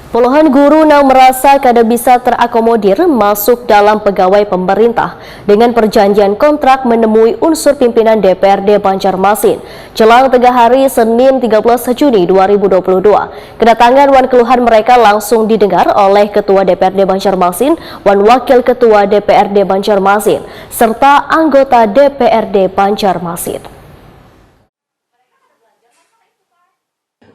Puluhan guru yang merasa kada bisa terakomodir masuk dalam pegawai pemerintah dengan perjanjian kontrak menemui unsur pimpinan DPRD Banjarmasin jelang tengah hari Senin 13 Juni 2022. Kedatangan wan keluhan mereka langsung didengar oleh Ketua DPRD Banjarmasin, wan Wakil Ketua DPRD Banjarmasin, serta anggota DPRD Banjarmasin.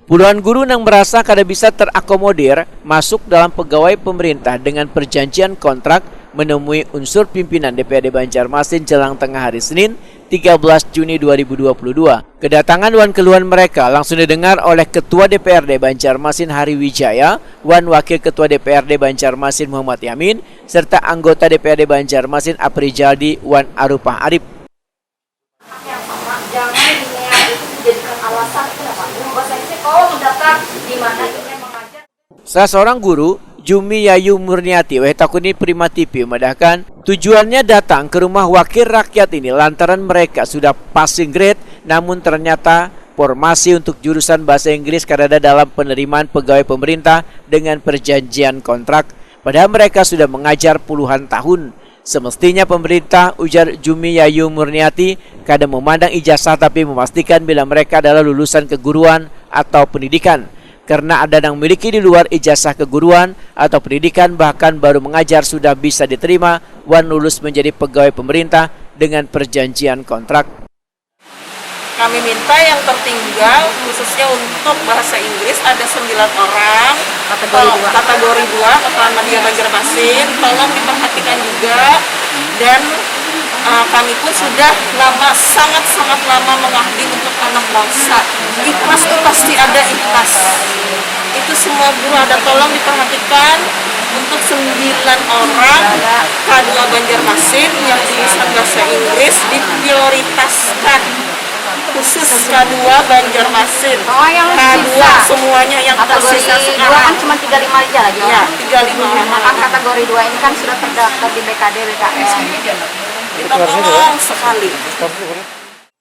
Puluhan guru yang merasa kada bisa terakomodir masuk dalam pegawai pemerintah dengan perjanjian kontrak menemui unsur pimpinan DPRD Banjarmasin jelang tengah hari Senin 13 Juni 2022. Kedatangan wan keluhan mereka langsung didengar oleh Ketua DPRD Banjarmasin Hari Wijaya, wan Wakil Ketua DPRD Banjarmasin Muhammad Yamin, serta anggota DPRD Banjarmasin Aprijaldi wan Arupah Arif. Jangan itu dijadikan alasan kenapa bahasa Inggris kalau mendaftar di mana ingin mengajar. Salah seorang guru, Jumi Yayu Murniati, Wetakuni Prima TV, memedahkan tujuannya datang ke rumah wakil rakyat ini lantaran mereka sudah passing grade, namun ternyata formasi untuk jurusan bahasa Inggris kadada dalam penerimaan pegawai pemerintah dengan perjanjian kontrak, padahal mereka sudah mengajar puluhan tahun. Semestinya pemerintah, ujar Jumi Yayu Murniati, kadang memandang ijazah tapi memastikan bila mereka adalah lulusan keguruan atau pendidikan. Karena ada yang memiliki di luar ijazah keguruan atau pendidikan bahkan baru mengajar sudah bisa diterima wan lulus menjadi pegawai pemerintah dengan perjanjian kontrak. Kami minta yang tertinggal khususnya untuk bahasa Inggris ada 9 orang kategori 2 Kepala Media Banjarmasin, tolong diperhatikan juga. Dan kami pun sudah sangat lama mengabdi untuk anak bangsa. Ikhlas itu pasti ada ikhlas. Itu semua guru ada, tolong diperhatikan untuk 9 orang K2 Banjarmasin yang jurusan bahasa Inggris diprioritaskan. Khusus K2 Banjarmasin, K2 semuanya yang posisinya sekarang kan cuma 35 aja lagi ya, 35. Nah, kategori 2 ini kan sudah terdaftar di BKD BKS. Kita tolong sekali.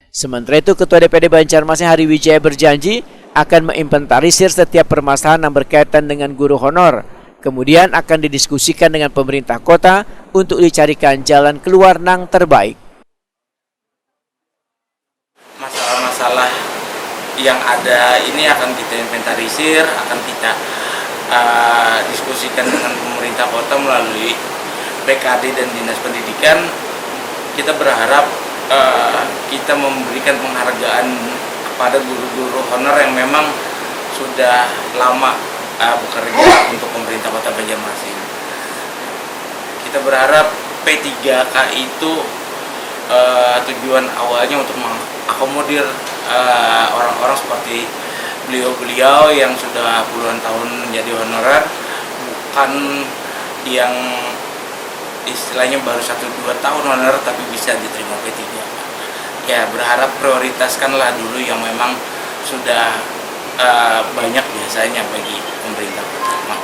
Sementara itu, Ketua DPRD Banjarmasin Hari Wijaya berjanji akan menginventarisir setiap permasalahan yang berkaitan dengan guru honor. Kemudian akan didiskusikan dengan pemerintah kota untuk dicarikan jalan keluar yang terbaik. Masalah-masalah yang ada ini akan kita inventarisir, akan kita diskusikan dengan pemerintah kota melalui BKD dan Dinas Pendidikan. Kita berharap kita memberikan penghargaan kepada guru-guru honor yang memang sudah lama bekerja untuk pemerintah kota Banjarmasin. Kita berharap P3K itu tujuan awalnya untuk mengakomodir orang-orang seperti beliau-beliau yang sudah puluhan tahun menjadi honorer, bukan yang istilahnya baru 1-2 tahun honorer tapi bisa diterima P3. Ya, berharap prioritaskanlah dulu yang memang sudah banyak biasanya bagi pemerintah kota.